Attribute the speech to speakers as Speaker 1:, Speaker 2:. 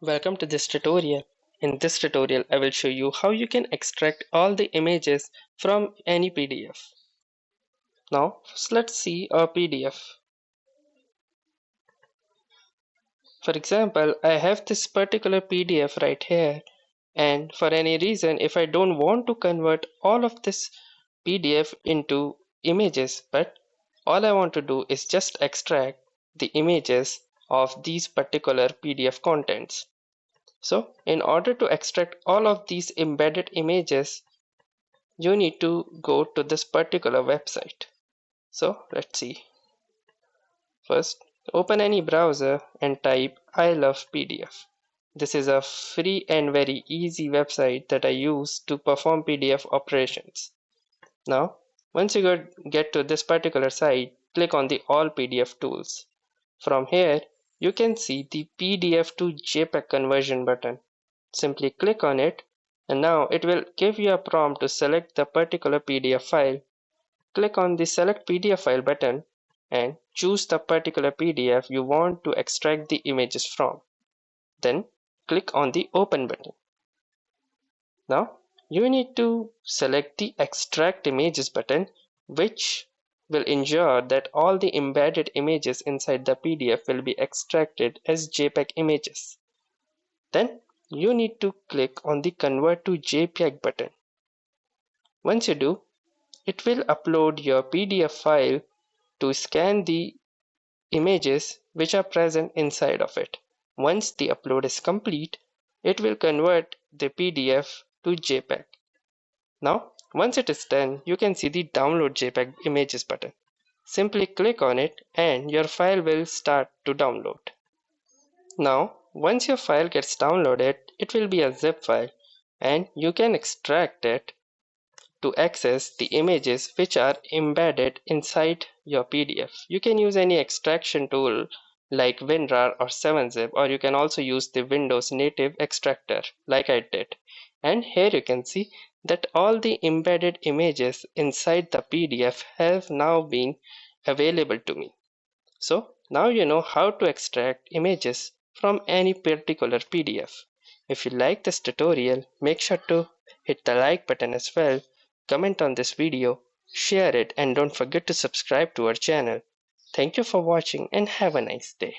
Speaker 1: Welcome to this tutorial. In this tutorial, I will show you how you can extract all the images from any PDF. Now, first let's see a PDF. For example, I have this particular PDF right here, and for any reason, if I don't want to convert all of this PDF into images, but all I want to do is just extract the images of these particular PDF contents. So in order to extract all of these embedded images, you need to go to this particular website. So let's see. First, open any browser and type I love PDF. This is a free and very easy website that I use to perform PDF operations. Now, once you get to this particular site, click on the All PDF Tools. From here, you can see the PDF to JPEG conversion button. Simply click on it, and now it will give you a prompt to select the particular PDF file. Click on the Select PDF File button and choose the particular PDF you want to extract the images from. Then click on the Open button. Now you need to select the Extract Images button, which will ensure that all the embedded images inside the PDF will be extracted as JPEG images. Then you need to click on the Convert to JPEG button. Once you do, it will upload your PDF file to scan the images which are present inside of it. Once the upload is complete, it will convert the PDF to JPEG. Now, once it is done, you can see the Download JPEG Images button. Simply click on it and your file will start to download. Now, once your file gets downloaded, it will be a zip file and you can extract it to access the images which are embedded inside your PDF. You can use any extraction tool like WinRAR or 7-zip, or you can also use the Windows native extractor like I did. And here you can see that all the embedded images inside the PDF have now been available to me. So now you know how to extract images from any particular PDF. If you like this tutorial, make sure to hit the like button as well, comment on this video, share it, and don't forget to subscribe to our channel. Thank you for watching and have a nice day.